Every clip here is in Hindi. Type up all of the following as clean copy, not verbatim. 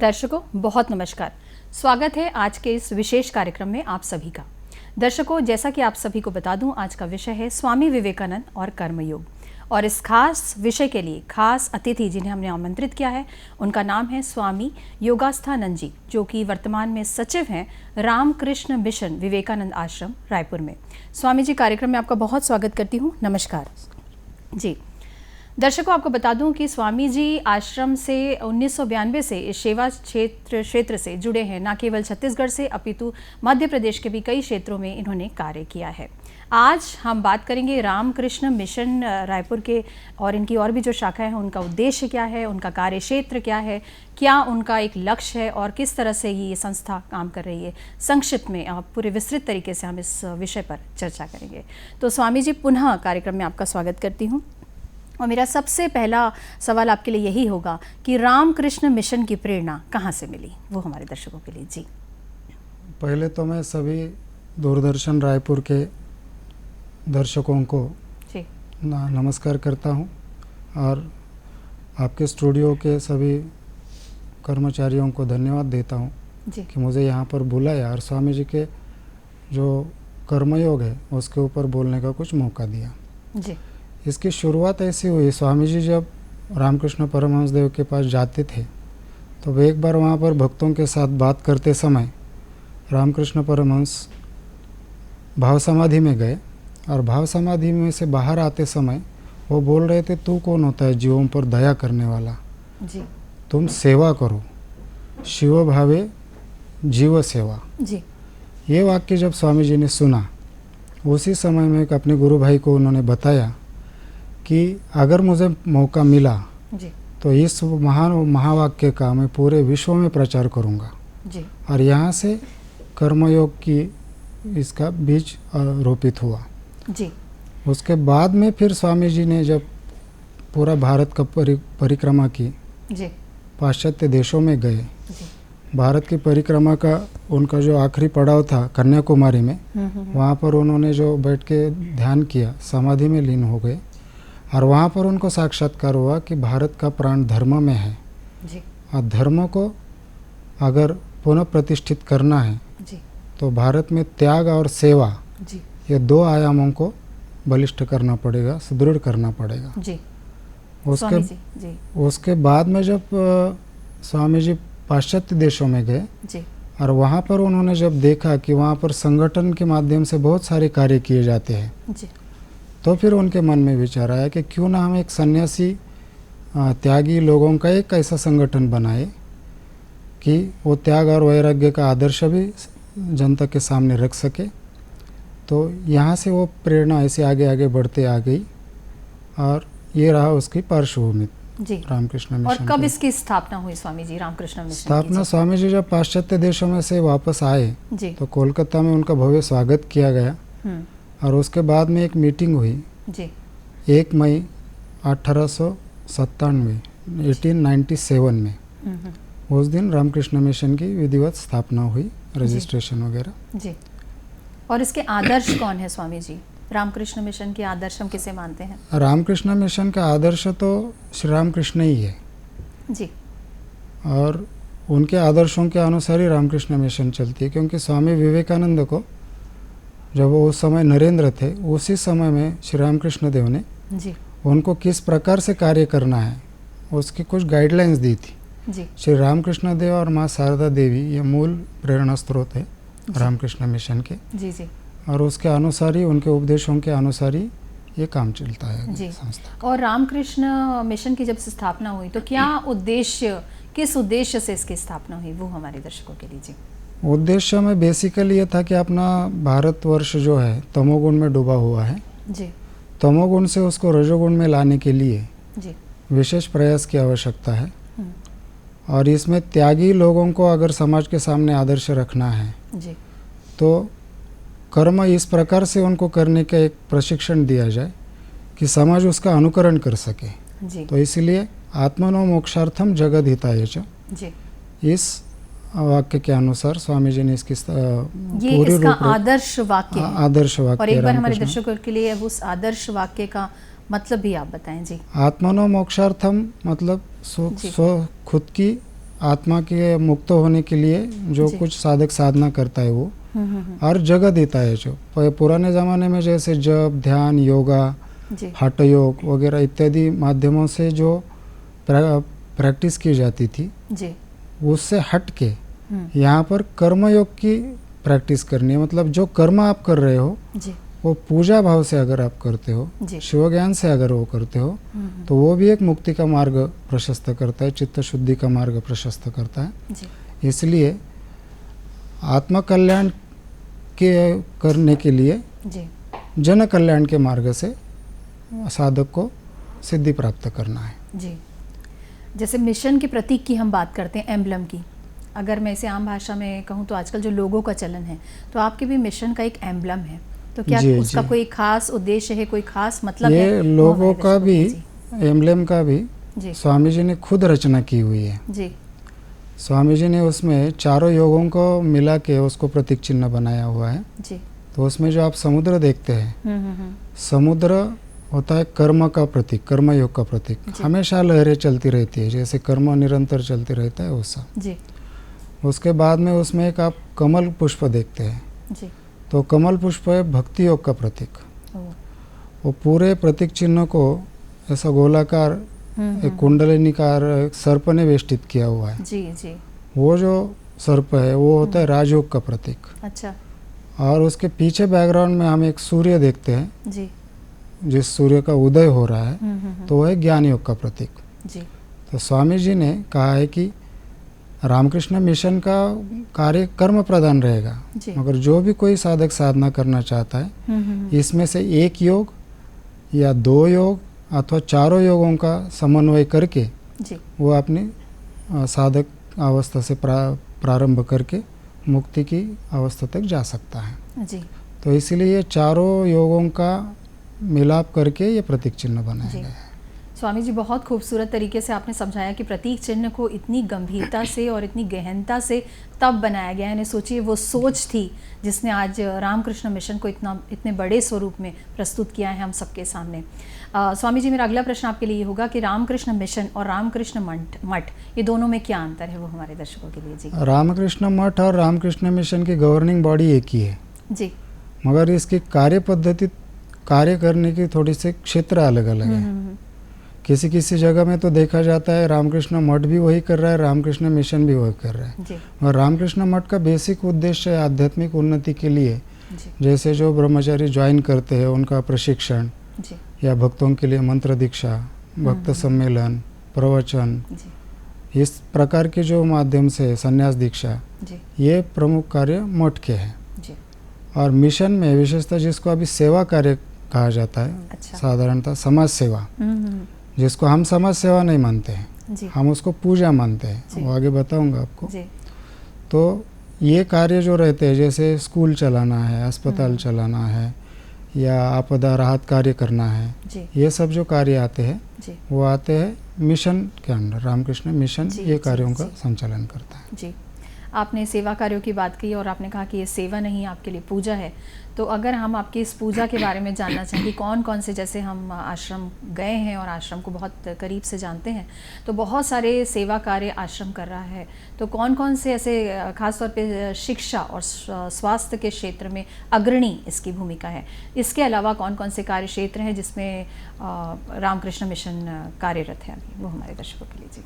दर्शकों बहुत नमस्कार। स्वागत है आज के इस विशेष कार्यक्रम में आप सभी का। दर्शकों, जैसा कि आप सभी को बता दूं, आज का विषय है स्वामी विवेकानंद और कर्मयोग। और इस खास विषय के लिए खास अतिथि जिन्हें हमने आमंत्रित किया है, उनका नाम है स्वामी योगास्थानंद जी, जो कि वर्तमान में सचिव हैं रामकृष्ण मिशन विवेकानंद आश्रम रायपुर में। स्वामी जी, कार्यक्रम में आपका बहुत स्वागत करती हूँ। नमस्कार जी। दर्शकों, आपको बता दूं कि स्वामी जी आश्रम से 1992 से इस सेवा क्षेत्र से जुड़े हैं। न केवल छत्तीसगढ़ से अपितु मध्य प्रदेश के भी कई क्षेत्रों में इन्होंने कार्य किया है। आज हम बात करेंगे रामकृष्ण मिशन रायपुर के और इनकी और भी जो शाखाएं हैं, उनका उद्देश्य क्या है, उनका कार्य क्षेत्र क्या है, क्या उनका एक लक्ष्य है और किस तरह से ये संस्था काम कर रही है। संक्षिप्त में पूरे विस्तृत तरीके से हम इस विषय पर चर्चा करेंगे। तो स्वामी जी, पुनः कार्यक्रम में आपका स्वागत करती हूँ। और मेरा सबसे पहला सवाल आपके लिए यही होगा कि रामकृष्ण मिशन की प्रेरणा कहाँ से मिली, वो हमारे दर्शकों के लिए। जी, पहले तो मैं सभी दूरदर्शन रायपुर के दर्शकों को जी नमस्कार करता हूं और आपके स्टूडियो के सभी कर्मचारियों को धन्यवाद देता हूं जी कि मुझे यहां पर बुलाया और स्वामी जी के जो कर्मयोग है उसके ऊपर बोलने का कुछ मौका दिया। जी इसकी शुरुआत ऐसी हुई, स्वामी जी जब रामकृष्ण परमहंस देव के पास जाते थे तो वे एक बार वहाँ पर भक्तों के साथ बात करते समय रामकृष्ण परमहंस भाव समाधि में गए और भाव समाधि में से बाहर आते समय वो बोल रहे थे, तू कौन होता है जीवों पर दया करने वाला, जी तुम सेवा करो, शिव भावे जीव सेवा। जी ये वाक्य जब स्वामी जी ने सुना, उसी समय में अपने गुरु भाई को उन्होंने बताया कि अगर मुझे मौका मिला जी तो इस महावाक्य का मैं पूरे विश्व में प्रचार करूंगा। जी और यहाँ से कर्मयोग की इसका बीज रोपित हुआ। जी उसके बाद में फिर स्वामी जी ने जब पूरा भारत का परिक्रमा की, जी पाश्चात्य देशों में गए, जी भारत की परिक्रमा का उनका जो आखिरी पड़ाव था कन्याकुमारी में, वहाँ पर उन्होंने जो बैठ के ध्यान किया, समाधि में लीन हो गए और वहाँ पर उनको साक्षात्कार हुआ कि भारत का प्राण धर्म में है जी और धर्म को अगर पुनः प्रतिष्ठित करना है जी तो भारत में त्याग और सेवा, जी ये दो आयामों को बलिष्ठ करना पड़ेगा, सुदृढ़ करना पड़ेगा। जी स्वामी जी जी उसके बाद में जब स्वामी जी पाश्चात्य देशों में गए जी और वहाँ पर उन्होंने जब देखा कि वहाँ पर संगठन के माध्यम से बहुत सारे कार्य किए जाते हैं, जी तो फिर उनके मन में विचार आया कि क्यों ना हम एक सन्यासी त्यागी लोगों का एक ऐसा संगठन बनाए कि वो त्याग और वैराग्य का आदर्श भी जनता के सामने रख सके। तो यहाँ से वो प्रेरणा ऐसे आगे आगे बढ़ते आ गई और ये रहा उसकी पार्श्वभूमि जी रामकृष्ण मिशन। और कब इसकी स्थापना हुई स्वामी जी, रामकृष्ण मिशन की? स्थापना स्वामी जी जब पाश्चात्य देशों में से वापस आए जी तो कोलकाता में उनका भव्य स्वागत किया गया और उसके बाद में एक मीटिंग हुई जी 1 मई 1897 में। उस दिन रामकृष्ण मिशन की विधिवत स्थापना हुई, रजिस्ट्रेशन वगैरह। जी। और इसके आदर्श कौन है स्वामी जी? रामकृष्ण मिशन के आदर्श हम किसे मानते हैं? रामकृष्ण मिशन का आदर्श तो श्री रामकृष्ण ही है जी और उनके आदर्शों के अनुसार ही रामकृष्ण मिशन चलती है, क्योंकि स्वामी विवेकानंद को जब वो उस समय नरेंद्र थे, उसी समय में श्री रामकृष्ण देव ने जी उनको किस प्रकार से कार्य करना है उसकी कुछ गाइडलाइंस दी थी। जी श्री रामकृष्ण देव और माँ शारदा देवी ये मूल प्रेरणा स्रोत है रामकृष्ण मिशन के। जी जी और उसके अनुसार ही, उनके उपदेशों के अनुसार ही ये काम चलता है जी। संस्था। और रामकृष्ण मिशन की जब स्थापना हुई तो क्या उद्देश्य, किस उद्देश्य से इसकी स्थापना हुई, वो हमारे दर्शकों के लिए? जी, उद्देश्य में बेसिकली ये था कि अपना भारतवर्ष जो है तमोगुण में डूबा हुआ है, जी तमोगुण से उसको रजोगुण में लाने के लिए जी विशेष प्रयास की आवश्यकता है। और इसमें त्यागी लोगों को अगर समाज के सामने आदर्श रखना है जी तो कर्म इस प्रकार से उनको करने का एक प्रशिक्षण दिया जाए कि समाज उसका अनुकरण कर सके। जी तो इसलिए आत्मनो मोक्षार्थम जगद हिताय च, जी इस वाक्य के अनुसार स्वामी जी ने इसकी ये इसका आदर्श वाक्य है। आदर्श वाक्य। और एक बार हमारे दर्शकों के लिए उस आदर्श वाक्य का मतलब भी आप बताएं। जी, आत्मनो मोक्षार्थम मतलब स्व खुद की आत्मा के मुक्त होने के लिए जो जी। कुछ साधक साधना करता है वो और जगह देता है। जो पुराने ज़माने में जैसे जप, ध्यान, योगा, जी हठ योग वगैरह इत्यादि माध्यमों से जो प्रैक्टिस की जाती थी, जी उससे हट के यहाँ पर कर्मयोग की प्रैक्टिस करनी है। मतलब जो कर्म आप कर रहे हो जी वो पूजा भाव से अगर आप करते हो, जी शिव ज्ञान से अगर वो करते हो, तो वो भी एक मुक्ति का मार्ग प्रशस्त करता है, चित्त शुद्धि का मार्ग प्रशस्त करता है। जी इसलिए आत्म कल्याण के करने के लिए जी जन कल्याण के मार्ग से साधक को सिद्धि प्राप्त करना है। जी। जैसे मिशन के प्रतीक की हम बात करते हैं, एम्बलम की, अगर मैं इसे आम भाषा में कहूँ तो आजकल जो लोगों का चलन है, तो आपके भी मिशन का एक एम्बलम है, तो क्या जी, उसका जी। कोई खास उद्देश्य है, कोई खास मतलब है? ये वो लोगों हमारे का दर्शकों भी, के लिए। एम्बलेम का भी जी स्वामी जी ने खुद रचना की हुई है। जी स्वामी जी ने उसमें चारों योगों को मिला के उसको प्रतीक चिन्ह बनाया हुआ है। जी तो उसमें जो आप समुद्र देखते हैं, हम्म। समुद्र होता है कर्म का प्रतीक, कर्म योग का प्रतीक। जी। हमेशा लहरें चलती रहती है, जैसे कर्म निरंतर चलते रहता है वैसा। जी उसके बाद में उसमें एक आप कमल पुष्प देखते हैं, जी तो कमल पुष्प है भक्ति योग का प्रतीक। ओ वो पूरे प्रतीक चिन्ह को ऐसा गोलाकार एक कुंडलिनीकार एक सर्प ने वेष्टित किया हुआ है। जी जी वो जो सर्प है वो होता है राजयोग का प्रतीक। अच्छा और उसके पीछे बैकग्राउंड में हम एक सूर्य देखते हैं, जी जिस सूर्य का उदय हो रहा है, तो वह है ज्ञान योग का प्रतीक। जी तो स्वामी जी ने कहा है कि रामकृष्ण मिशन का कार्य कर्म प्रधान रहेगा, जी मगर जो भी कोई साधक साधना करना चाहता है, इसमें से एक योग या दो योग अथवा चारों योगों का समन्वय करके जी वो अपनी साधक अवस्था से प्रारंभ करके मुक्ति की अवस्था तक जा सकता है। जी तो इसीलिए ये चारों योगों का मिलाप करके ये प्रतीक चिन्ह बनाया जी। गया है। स्वामी जी, बहुत खूबसूरत तरीके से आपने समझाया कि प्रतीक चिन्ह को इतनी गंभीरता से और इतनी गहनता से तब बनाया गया है। सोचिए वो सोच थी जिसने आज रामकृष्ण मिशन को इतने बड़े स्वरूप में प्रस्तुत किया है हम सबके सामने। स्वामी जी, मेरा अगला प्रश्न आपके लिए होगा कि रामकृष्ण मिशन और रामकृष्ण मठ ये दोनों में क्या अंतर है, वो हमारे दर्शकों के लिए। जी, रामकृष्ण मठ और रामकृष्ण मिशन की गवर्निंग बॉडी एक ही है जी, मगर इसकी कार्य पद्धति, कार्य करने की थोड़ी से क्षेत्र अलग अलग है। किसी किसी जगह में तो देखा जाता है रामकृष्ण मठ भी वही कर रहा है, रामकृष्ण मिशन भी वही कर रहा है। जी, और रामकृष्ण मठ का बेसिक उद्देश्य है आध्यात्मिक उन्नति के लिए, जी, जैसे जो ब्रह्मचारी ज्वाइन करते हैं उनका प्रशिक्षण, जी, या भक्तों के लिए मंत्र दीक्षा, भक्त सम्मेलन, प्रवचन, जी, इस प्रकार के जो माध्यम से संन्यास दीक्षा, जी, ये प्रमुख कार्य मठ के हैं। जी, और मिशन में विशेषतः जिसको अभी सेवा कार्य कहा जाता है, अच्छा, साधारणतः समाज सेवा, जिसको हम समाज सेवा नहीं मानते हैं, जी, हम उसको पूजा मानते हैं, जी। वो आगे बताऊंगा आपको। जी, तो ये कार्य जो रहते हैं, जैसे स्कूल चलाना है, अस्पताल चलाना है, या आपदा राहत कार्य करना है, जी, ये सब जो कार्य आते हैं जी, वो आते हैं मिशन के अंडर। रामकृष्ण मिशन जी, ये जी, कार्यों का जी। संचालन करता है। जी। आपने सेवा कार्यों की बात की और आपने कहा कि ये सेवा नहीं, आपके लिए पूजा है। तो अगर हम आपकी इस पूजा के बारे में जानना चाहें कि कौन कौन से, जैसे हम आश्रम गए हैं और आश्रम को बहुत करीब से जानते हैं, तो बहुत सारे सेवा कार्य आश्रम कर रहा है, तो कौन कौन से ऐसे खासतौर पे शिक्षा और स्वास्थ्य के क्षेत्र में अग्रणी इसकी भूमिका है, इसके अलावा कौन कौन से कार्य क्षेत्र हैं जिसमें रामकृष्ण मिशन कार्यरत है अभी, वो हमारे दर्शकों के लिए। जी,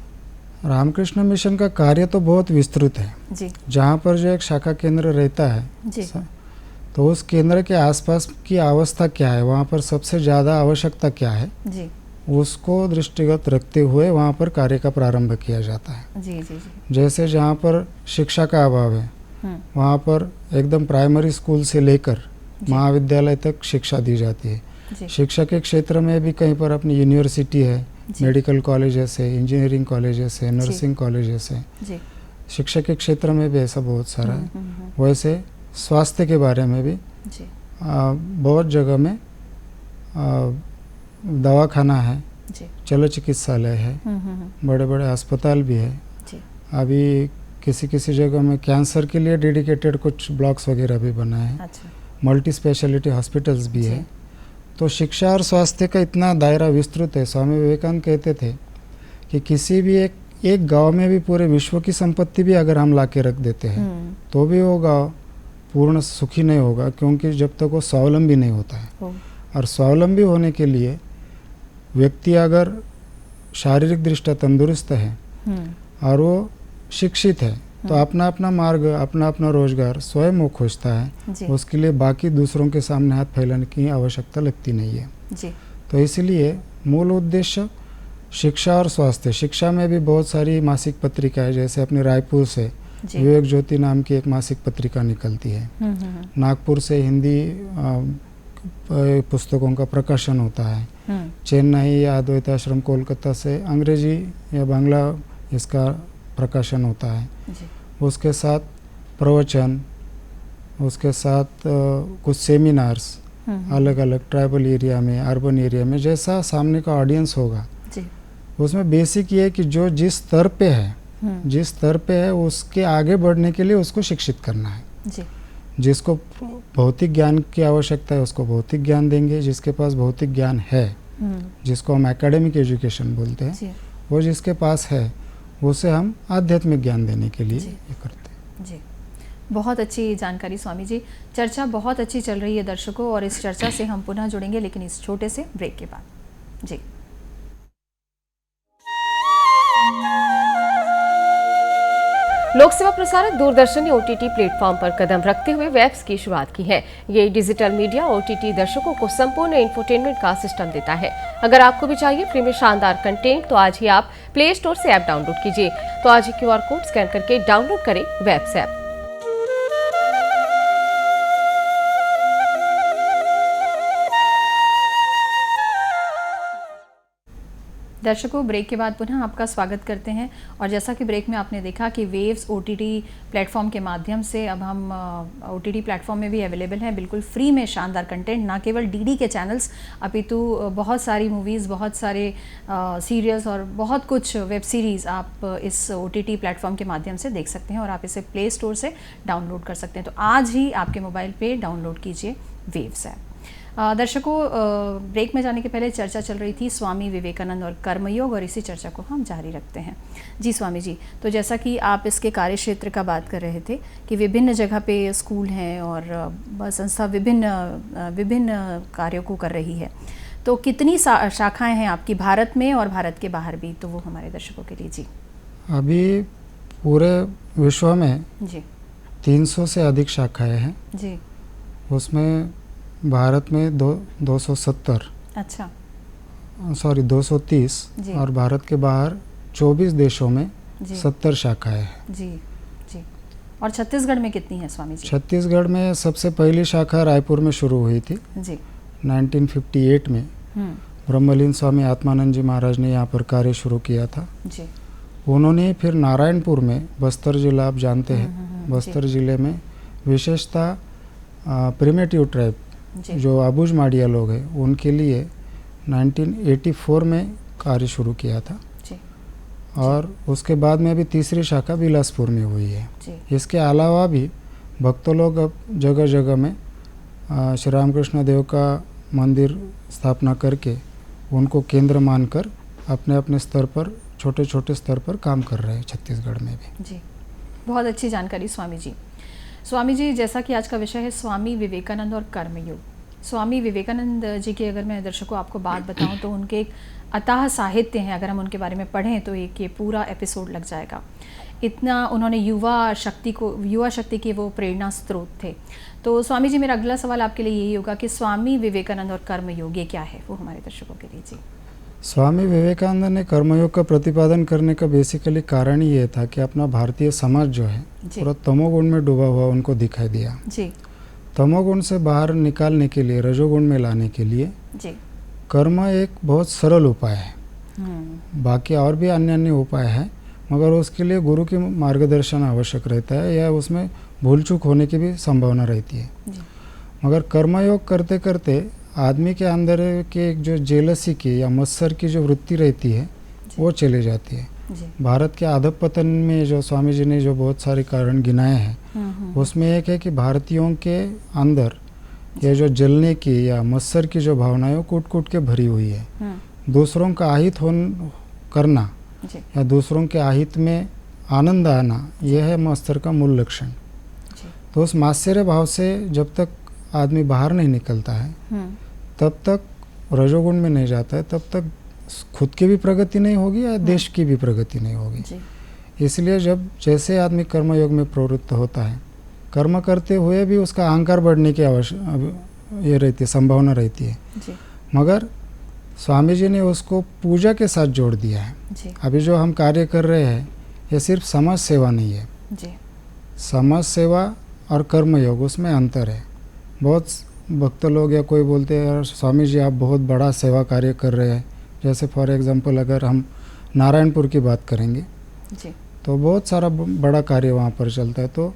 रामकृष्ण मिशन का कार्य तो बहुत विस्तृत है। जी, जहाँ पर जो एक शाखा केंद्र रहता है, जी, तो उस केंद्र के आसपास की अवस्था क्या है, वहाँ पर सबसे ज़्यादा आवश्यकता क्या है, जी, उसको दृष्टिगत रखते हुए वहाँ पर कार्य का प्रारंभ किया जाता है। जी, जी, जी, जैसे जहाँ पर शिक्षा का अभाव है, वहाँ पर एकदम प्राइमरी स्कूल से लेकर महाविद्यालय तक शिक्षा दी जाती है। जी, शिक्षा के क्षेत्र में भी कहीं पर अपनी यूनिवर्सिटी है, जी, मेडिकल कॉलेजेस है, इंजीनियरिंग कॉलेजेस है, नर्सिंग कॉलेजेस है। जी, शिक्षा के क्षेत्र में भी ऐसा बहुत सारा है। वैसे स्वास्थ्य के बारे में भी जी, बहुत जगह में दवाखाना है, जी, चलो चिकित्सालय है, बड़े बड़े अस्पताल भी है। जी, अभी किसी किसी जगह में कैंसर के लिए डेडिकेटेड कुछ ब्लॉक्स वगैरह भी बनाए हैं, अच्छा, मल्टी स्पेशलिटी हॉस्पिटल्स भी जी, है। तो शिक्षा और स्वास्थ्य का इतना दायरा विस्तृत है। स्वामी विवेकानंद कहते थे कि किसी भी एक एक गांव में भी पूरे विश्व की संपत्ति भी अगर हम ला के रख देते हैं तो भी वो गांव पूर्ण सुखी नहीं होगा, क्योंकि जब तक वो स्वावलंबी नहीं होता है। और स्वावलंबी होने के लिए व्यक्ति अगर शारीरिक दृष्टया तंदुरुस्त है और वो शिक्षित है तो अपना अपना मार्ग, अपना अपना रोजगार स्वयं वो खोजता है। उसके लिए बाकी दूसरों के सामने हाथ फैलाने की आवश्यकता लगती नहीं है जी। तो इसलिए मूल उद्देश्य शिक्षा और स्वास्थ्य। शिक्षा में भी बहुत सारी मासिक पत्रिका है, जैसे अपने रायपुर से विवेक ज्योति नाम की एक मासिक पत्रिका निकलती है। नागपुर से हिंदी पुस्तकों का प्रकाशन होता है। चेन्नई या अद्वैत आश्रम कोलकाता से अंग्रेजी या बांग्ला इसका प्रकाशन होता है। उसके साथ प्रवचन, उसके साथ कुछ सेमिनार्स अलग अलग ट्राइबल एरिया में, अर्बन एरिया में, जैसा सामने का ऑडियंस होगा उसमें बेसिक ये है कि जो जिस स्तर पे है उसके आगे बढ़ने के लिए उसको शिक्षित करना है। जिसको भौतिक ज्ञान की आवश्यकता है उसको भौतिक ज्ञान देंगे, जिसके पास भौतिक ज्ञान है जिसको हम एकेडमिक एजुकेशन बोलते हैं, वो जिसके पास है उसे हम आध्यात्मिक ज्ञान देने के लिए ये करते हैं। जी, बहुत अच्छी जानकारी स्वामी जी। चर्चा बहुत अच्छी चल रही है दर्शकों, और इस चर्चा से हम पुनः जुड़ेंगे, लेकिन इस छोटे से ब्रेक के बाद। जी। लोक सेवा प्रसारक दूरदर्शन ने OTT प्लेटफॉर्म पर कदम रखते हुए वेब्स की शुरुआत की है। ये डिजिटल मीडिया OTT दर्शकों को संपूर्ण इंफोटेनमेंट का सिस्टम देता है। अगर आपको भी चाहिए फ्री में शानदार कंटेंट तो आज ही आप प्ले स्टोर से ऐप डाउनलोड कीजिए। तो आज ही QR कोड स्कैन करके डाउनलोड करें वेब्स ऐप। दर्शकों, ब्रेक के बाद पुनः आपका स्वागत करते हैं। और जैसा कि ब्रेक में आपने देखा कि वेव्स OTT प्लेटफॉर्म के माध्यम से अब हम OTT प्लेटफॉर्म में भी अवेलेबल हैं, बिल्कुल फ्री में शानदार कंटेंट, ना केवल DD के चैनल्स अपितु बहुत सारी मूवीज़, बहुत सारे सीरियल्स और बहुत कुछ वेब सीरीज़ आप इस OTT प्लेटफॉर्म के माध्यम से देख सकते हैं, और आप इसे प्ले स्टोर से डाउनलोड कर सकते हैं। तो आज ही आपके मोबाइल पर डाउनलोड कीजिए वेव्स ऐप। दर्शकों, ब्रेक में जाने के पहले चर्चा चल रही थी स्वामी विवेकानंद और कर्मयोग, और इसी चर्चा को हम जारी रखते हैं। जी स्वामी जी, तो जैसा कि आप इसके कार्य क्षेत्र का बात कर रहे थे कि विभिन्न जगह पे स्कूल हैं और संस्था विभिन्न कार्यों को कर रही है, तो कितनी शाखाएं हैं आपकी भारत में और भारत के बाहर भी, तो वो हमारे दर्शकों के लिए। जी, अभी पूरे विश्व में जी 300 से अधिक शाखाएं हैं जी। उसमें भारत में 270, अच्छा, सॉरी 230, और भारत के बाहर 24 देशों में 70 शाखाएं हैं। जी जी। और छत्तीसगढ़ में कितनी है स्वामी जी? छत्तीसगढ़ में सबसे पहली शाखा रायपुर में शुरू हुई थी जी 1958 में। ब्रह्मलीन स्वामी आत्मानंद जी महाराज ने यहाँ पर कार्य शुरू किया था जी। उन्होंने फिर नारायणपुर में, बस्तर जिला आप जानते हैं, बस्तर जिले में विशेषता प्रिमेटिव ट्राइब जो आबूज माड़िया लोग हैं उनके लिए 1984 में कार्य शुरू किया था जी। और उसके बाद में अभी तीसरी शाखा बिलासपुर में हुई है जी। इसके अलावा भी भक्तों लोग अब जगह जगह में श्री रामकृष्ण देव का मंदिर स्थापना करके उनको केंद्र मानकर अपने अपने स्तर पर, छोटे छोटे स्तर पर काम कर रहे हैं छत्तीसगढ़ में भी। जी, बहुत अच्छी जानकारी स्वामी जी। स्वामी जी, जैसा कि आज का विषय है स्वामी विवेकानंद और कर्मयोग। स्वामी विवेकानंद जी की अगर मैं दर्शकों आपको बात बताऊं तो उनके एक अथाह साहित्य हैं, अगर हम उनके बारे में पढ़ें तो एक ये पूरा एपिसोड लग जाएगा। इतना उन्होंने युवा शक्ति के वो प्रेरणा स्रोत थे। तो स्वामी जी, मेरा अगला सवाल आपके लिए यही होगा कि स्वामी विवेकानंद और कर्मयोग ये क्या है, वो हमारे दर्शकों के लिए। जी, स्वामी विवेकानंद ने कर्मयोग का प्रतिपादन करने का बेसिकली कारण ही ये था कि अपना भारतीय समाज जो है पूरा तमोगुण में डूबा हुआ उनको दिखाई दिया जी। तमोगुण से बाहर निकालने के लिए, रजोगुण में लाने के लिए जी कर्म एक बहुत सरल उपाय है। बाकी और भी अन्य अन्य उपाय हैं, मगर उसके लिए गुरु की मार्गदर्शन आवश्यक रहता है या उसमें भूल चूक होने की भी संभावना रहती है। मगर कर्मयोग करते करते आदमी के अंदर के जो जेलसी की या मत्सर की जो वृत्ति रहती है वो चली जाती है। भारत के अधपतन में जो स्वामी जी ने जो बहुत सारे कारण गिनाए हैं उसमें एक है कि भारतीयों के अंदर ये जो जलने की या मत्सर की जो भावनाएं कूट कूट के भरी हुई है। दूसरों का आहित करना जी। या दूसरों के अहित में आनंद आना, यह है मास्टर का मूल लक्षण। जी। तो उस मात्सर्य भाव से जब तक आदमी बाहर नहीं निकलता है, तब तक रजोगुण में नहीं जाता है, तब तक खुद की भी प्रगति नहीं होगी या देश की भी प्रगति नहीं होगी। जी। इसलिए जब जैसे आदमी कर्मयोग में प्रवृत्त होता है, कर्म करते हुए भी उसका अहंकार बढ़ने की ये रहती है, संभावना रहती है। जी। मगर स्वामी जी ने उसको पूजा के साथ जोड़ दिया है। जी। अभी जो हम कार्य कर रहे हैं ये सिर्फ समाज सेवा नहीं है। जी। समाज सेवा और कर्मयोग उसमें अंतर है। बहुत भक्त लोग या कोई बोलते हैं यार स्वामी जी आप बहुत बड़ा सेवा कार्य कर रहे हैं। जैसे फॉर एग्जांपल अगर हम नारायणपुर की बात करेंगे जी। तो बहुत सारा बड़ा कार्य वहाँ पर चलता है। तो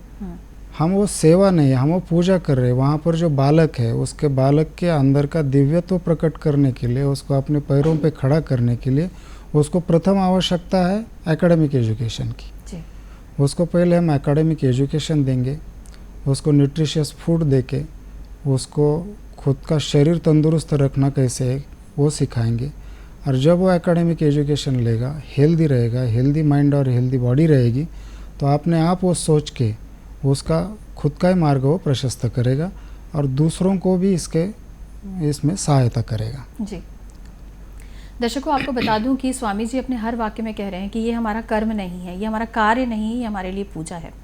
हम वो सेवा नहीं है, हम वो पूजा कर रहे हैं। वहाँ पर जो बालक है उसके बालक के अंदर का दिव्यत्व प्रकट करने के लिए, उसको अपने पैरों पे खड़ा करने के लिए उसको प्रथम आवश्यकता है एकेडमिक एजुकेशन की। जी। उसको पहले हम एकेडमिक एजुकेशन देंगे, उसको न्यूट्रिशियस फूड देके उसको खुद का शरीर तंदुरुस्त रखना कैसे है वो सिखाएंगे। और जब वो एकेडमिक एजुकेशन लेगा, हेल्दी रहेगा, हेल्दी माइंड और हेल्दी बॉडी रहेगी, तो अपने आप वो सोच के उसका खुद का ही मार्ग वो प्रशस्त करेगा और दूसरों को भी इसमें सहायता करेगा। जी। दर्शकों आपको बता दूं कि स्वामी जी अपने हर वाक्य में कह रहे हैं कि ये हमारा कर्म नहीं है, ये हमारा कार्य नहीं है, ये हमारे लिए पूजा है।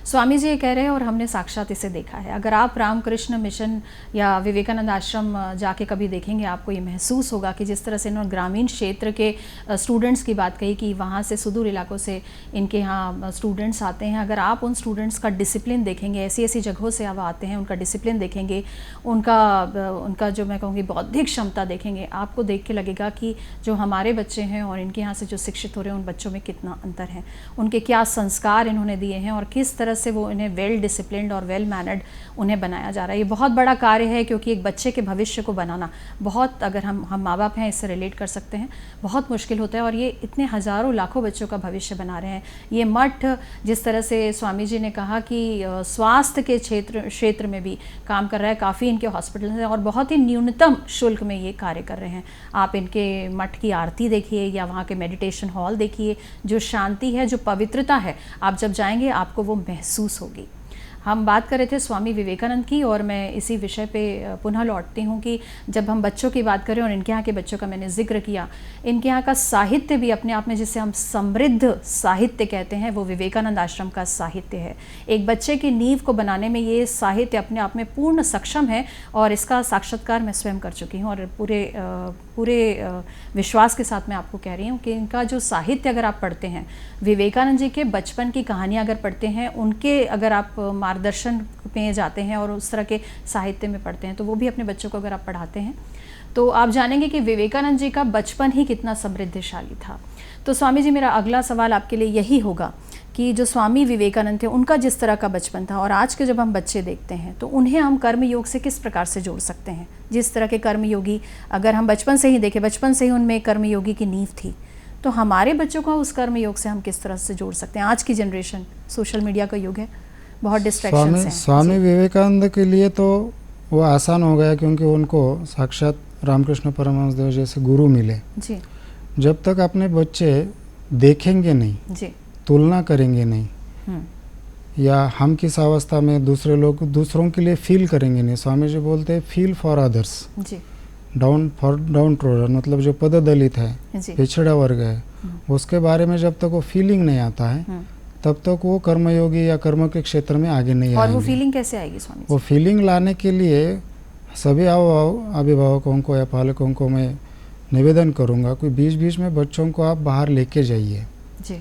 स्वामी जी ये कह रहे हैं और हमने साक्षात इसे देखा है। अगर आप रामकृष्ण मिशन या विवेकानंद आश्रम जाके कभी देखेंगे, आपको ये महसूस होगा कि जिस तरह से इन्होंने ग्रामीण क्षेत्र के स्टूडेंट्स की बात कही कि वहाँ से सुदूर इलाकों से इनके यहाँ स्टूडेंट्स आते हैं। अगर आप उन स्टूडेंट्स का डिसिप्लिन देखेंगे, ऐसी ऐसी जगहों से अब आते हैं, उनका डिसिप्लिन देखेंगे, उनका जो मैं कहूँगी बौद्धिक क्षमता देखेंगे, आपको देख के लगेगा कि जो हमारे बच्चे हैं और इनके यहाँ से जो शिक्षित हो रहे हैं उन बच्चों में कितना अंतर है, उनके क्या संस्कार इन्होंने दिए हैं और किस तरह से वो इन्हें वेल डिसिप्लिन्ड और वेल मैनर्ड उन्हें बनाया जा रहा है। ये बहुत बड़ा कार्य है क्योंकि एक बच्चे के भविष्य को बनाना बहुत, अगर हम माँ बाप हैं इससे रिलेट कर सकते हैं, बहुत मुश्किल होता है और ये इतने हज़ारों लाखों बच्चों का भविष्य बना रहे हैं। ये मठ जिस तरह से स्वामी जी ने कहा कि स्वास्थ्य के क्षेत्र में भी काम कर रहा है, काफ़ी इनके हॉस्पिटल हैं और बहुत ही न्यूनतम शुल्क में ये कार्य कर रहे हैं। आप इनके मठ की आरती देखिए या वहाँ के मेडिटेशन हॉल देखिए, जो शांति है, जो पवित्रता है, आप जब जाएंगे आपको वो महसूस होगी। हम बात कर रहे थे स्वामी विवेकानंद की और मैं इसी विषय पे पुनः लौटती हूँ कि जब हम बच्चों की बात करें और इनके यहाँ के बच्चों का मैंने जिक्र किया, इनके यहाँ का साहित्य भी अपने आप में, जिसे हम समृद्ध साहित्य कहते हैं, वो विवेकानंद आश्रम का साहित्य है। एक बच्चे की नींव को बनाने में ये साहित्य अपने आप में पूर्ण सक्षम है और इसका साक्षात्कार मैं स्वयं कर चुकी हूँ और पूरे विश्वास के साथ मैं आपको कह रही हूँ कि इनका जो साहित्य अगर आप पढ़ते हैं, विवेकानंद जी के बचपन की कहानियाँ अगर पढ़ते हैं, उनके अगर आप मार्गदर्शन में जाते हैं और उस तरह के साहित्य में पढ़ते हैं, तो वो भी अपने बच्चों को अगर आप पढ़ाते हैं तो आप जानेंगे कि विवेकानंद जी का बचपन ही कितना समृद्धशाली था। तो स्वामी जी, मेरा अगला सवाल आपके लिए यही होगा कि जो स्वामी विवेकानंद थे उनका जिस तरह का बचपन था और आज के जब हम बच्चे देखते हैं तो उन्हें हम कर्मयोग से किस प्रकार से जोड़ सकते हैं? जिस तरह के कर्मयोगी अगर हम बचपन से ही देखें, बचपन से ही उनमें कर्मयोगी की नींव थी, तो हमारे बच्चों को उस कर्मयोग से हम किस तरह से जोड़ सकते हैं? आज की जनरेशन, सोशल मीडिया का युग है, बहुत डिस्ट्रैक्शंस हैं। स्वामी विवेकानंद के लिए तो वो आसान हो गया क्योंकि उनको साक्षात रामकृष्ण परमहंस देव जैसे गुरु मिले। जी। जब तक अपने बच्चे देखेंगे नहीं, जी, तुलना करेंगे नहीं, या हम किस अवस्था में दूसरों के लिए फील करेंगे नहीं। स्वामी जी बोलते हैं फील फॉर अदर्स, जी, डाउन ट्रोडन, मतलब जो पददलित है, पिछड़ा वर्ग है, उसके बारे में जब तक वो फीलिंग नहीं आता है तब तक वो कर्मयोगी या कर्म के क्षेत्र में आगे नहीं आएंगे। और वो फीलिंग कैसे आएगी स्वामी जी? वो फीलिंग लाने के लिए सभी अभिभावकों को या पालकों को मैं निवेदन करूंगा कि बीच बीच में बच्चों को आप बाहर लेके जाइए। जी।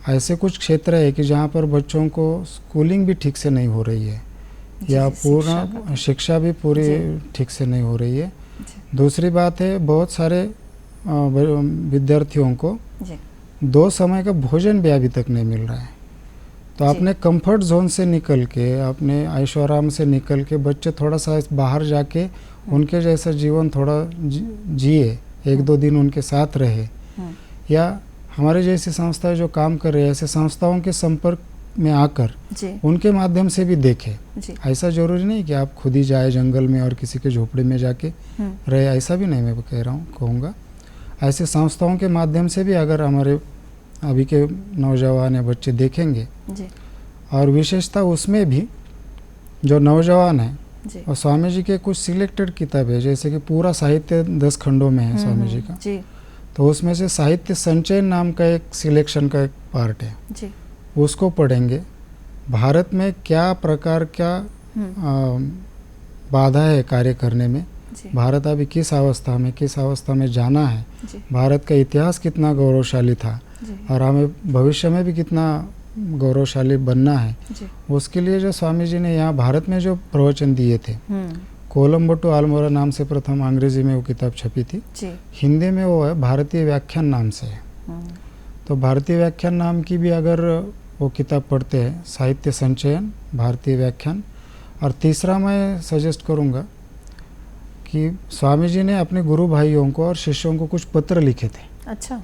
ऐसे कुछ क्षेत्र है कि जहाँ पर बच्चों को स्कूलिंग भी ठीक से नहीं हो रही है या पूर्ण शिक्षा भी पूरी ठीक से नहीं हो रही है। दूसरी बात है, बहुत सारे विद्यार्थियों को 2 समय का भोजन भी अभी तक नहीं मिल रहा है। तो अपने कंफर्ट जोन से निकल के, अपने ऐशो आराम से निकल के बच्चे थोड़ा सा बाहर जाके उनके जैसा जीवन थोड़ा जिए, 1-2 दिन उनके साथ रहे, या हमारे जैसी संस्थाएं जो काम कर रहे हैं ऐसे संस्थाओं के संपर्क में आकर उनके माध्यम से भी देखें। ऐसा जरूरी नहीं कि आप खुद ही जाए जंगल में और किसी के झोपड़ी में जाके रहे, ऐसा भी नहीं मैं कहूँगा। ऐसे संस्थाओं के माध्यम से भी अगर हमारे अभी के नौजवान या बच्चे देखेंगे। जी और विशेषता उसमें भी जो नौजवान है, जी और स्वामी जी के कुछ सिलेक्टेड किताब है, जैसे कि पूरा साहित्य 10 खंडों में है स्वामी जी का, जी तो उसमें से साहित्य संचयन नाम का एक सिलेक्शन का एक पार्ट है, जी उसको पढ़ेंगे। भारत में क्या प्रकार क्या बाधा है कार्य करने में, जी भारत अभी किस अवस्था में जाना है, जी भारत का इतिहास कितना गौरवशाली था जी और हमें भविष्य में भी कितना गौरवशाली बनना है, जी उसके लिए जो स्वामी जी ने यहाँ भारत में जो प्रवचन दिए थे, कोलंबो टू आलमोरा नाम से प्रथम अंग्रेजी में वो किताब छपी थी, जी हिंदी में वो है भारतीय व्याख्यान नाम से है। तो भारतीय व्याख्यान नाम की भी अगर वो किताब पढ़ते हैं, साहित्य संचयन, भारतीय व्याख्यान। और तीसरा मैं सजेस्ट करूँगा कि स्वामी जी ने अपने गुरु भाइयों को और शिष्यों को कुछ पत्र लिखे थे। अच्छा।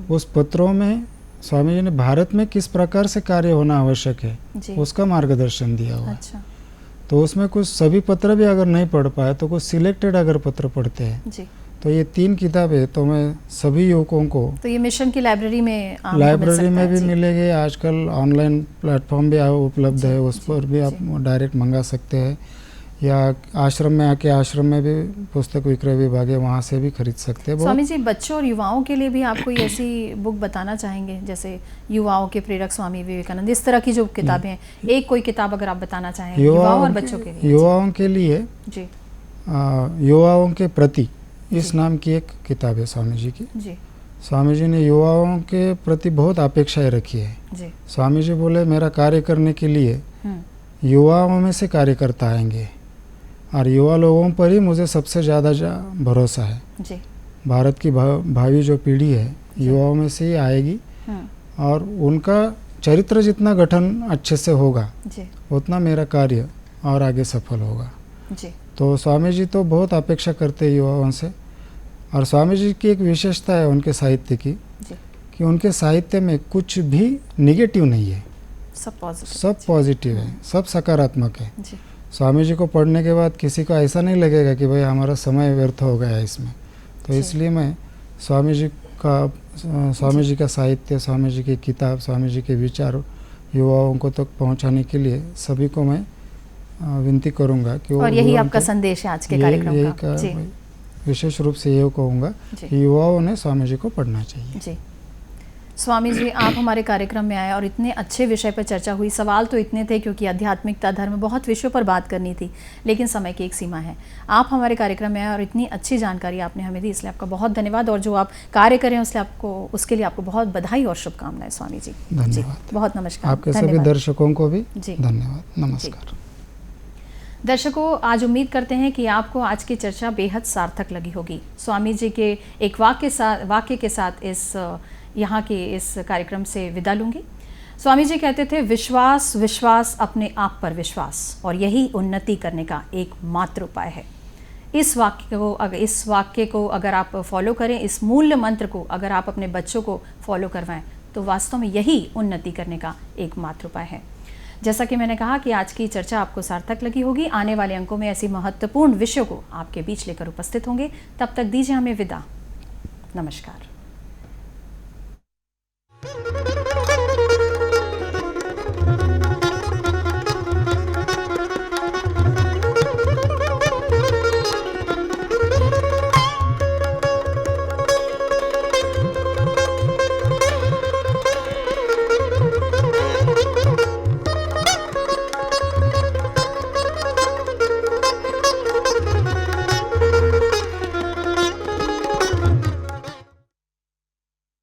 उस पत्रों में स्वामी जी ने भारत में किस प्रकार से कार्य होना आवश्यक है जी उसका मार्गदर्शन दिया हुआ है। अच्छा तो उसमें कुछ सभी पत्र भी अगर नहीं पढ़ पाए तो कुछ सिलेक्टेड अगर पत्र पढ़ते हैं, जी तो ये 3 किताबें तो मैं सभी युवकों को तो ये मिशन की लाइब्रेरी में आपको मिल लाइब्रेरी सकता में है। भी जी मिलेंगे, आजकल ऑनलाइन प्लेटफॉर्म भी उपलब्ध जी, है, उस जी, पर भी आप डायरेक्ट मंगा सकते हैं, या आश्रम में आके आश्रम में भी पुस्तक विक्रय विभाग है, वहाँ से भी खरीद सकते हैं। स्वामी जी, बच्चों और युवाओं के लिए भी आप कोई ऐसी बुक बताना चाहेंगे, जैसे युवाओं के प्रेरक स्वामी विवेकानंद, इस तरह की जो किताबें हैं, एक कोई किताब अगर आप बताना चाहें युवाओं और बच्चों के लिए। युवाओं के लिए जी युवाओं के प्रति इस नाम की एक किताब है स्वामी जी की। जी स्वामी जी ने युवाओं के प्रति बहुत अपेक्षाएं रखी है। जी स्वामी जी बोले मेरा कार्य करने के लिए युवाओं में से कार्यकर्ता आएंगे और युवा लोगों पर ही मुझे सबसे ज़्यादा भरोसा है। जी भारत की भावी जो पीढ़ी है युवाओं में से ही आएगी और उनका चरित्र जितना गठन अच्छे से होगा जी उतना मेरा कार्य और आगे सफल होगा। जी तो स्वामी जी तो बहुत अपेक्षा करते हैं युवाओं से। और स्वामी जी की एक विशेषता है उनके साहित्य की जी कि उनके साहित्य में कुछ भी निगेटिव नहीं है, सब पॉजिटिव है, सब सकारात्मक है। जी स्वामी जी को पढ़ने के बाद किसी को ऐसा नहीं लगेगा कि भाई हमारा समय व्यर्थ हो गया है इसमें। तो इसलिए मैं स्वामी जी का साहित्य, स्वामी जी की किताब, स्वामी जी के विचार युवाओं को तक पहुंचाने के लिए सभी को मैं विनती करूंगा कि और यही आपका संदेश है आज के कार्यक्रम का। जी विशेष रूप से ये कहूँगा कि युवाओं ने स्वामी जी को पढ़ना चाहिए। जी स्वामी जी, आप हमारे कार्यक्रम में आए और इतने अच्छे विषय पर चर्चा हुई। सवाल तो इतने थे क्योंकि आध्यात्मिकता, धर्म, बहुत विषयों पर बात करनी थी, लेकिन समय की एक सीमा है। आप हमारे कार्यक्रम में आए और इतनी अच्छी जानकारी आपने हमें दी, इसलिए आपका बहुत धन्यवाद। और जो आप कार्य करें उसके लिए आपको बहुत बधाई और शुभकामनाएं स्वामी जी। धन्यवाद। बहुत नमस्कार। आपके सभी दर्शकों को भी जी धन्यवाद, नमस्कार। दर्शकों, आज उम्मीद करते हैं कि आपको आज की चर्चा बेहद सार्थक लगी होगी। स्वामी जी के एक वाक्य के साथ यहाँ के इस कार्यक्रम से विदा लूंगी। स्वामी जी कहते थे, विश्वास विश्वास अपने आप पर विश्वास, और यही उन्नति करने का एकमात्र उपाय है। इस वाक्य को अगर आप फॉलो करें, इस मूल्य मंत्र को अगर आप अपने बच्चों को फॉलो करवाएं, तो वास्तव में यही उन्नति करने का एकमात्र उपाय है। जैसा कि मैंने कहा कि आज की चर्चा आपको सार्थक लगी होगी। आने वाले अंकों में ऐसी महत्वपूर्ण विषयों को आपके बीच लेकर उपस्थित होंगे। तब तक दीजिए हमें विदा। नमस्कार।